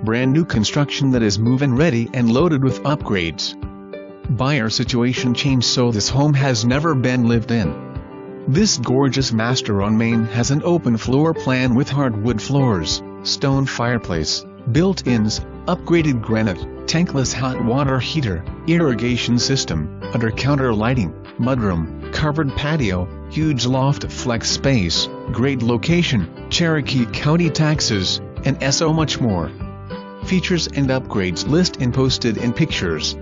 brand new construction that is move-in ready and loaded with upgrades. Buyer situation changed, so this home has never been lived in. This gorgeous master on Main has an open floor plan with hardwood floors, stone fireplace, built-ins, upgraded granite, tankless hot water heater, irrigation system, under-counter lighting, mudroom, covered patio, huge loft flex space, great location, Cherokee County taxes, and so much more. Features and upgrades list and posted in pictures.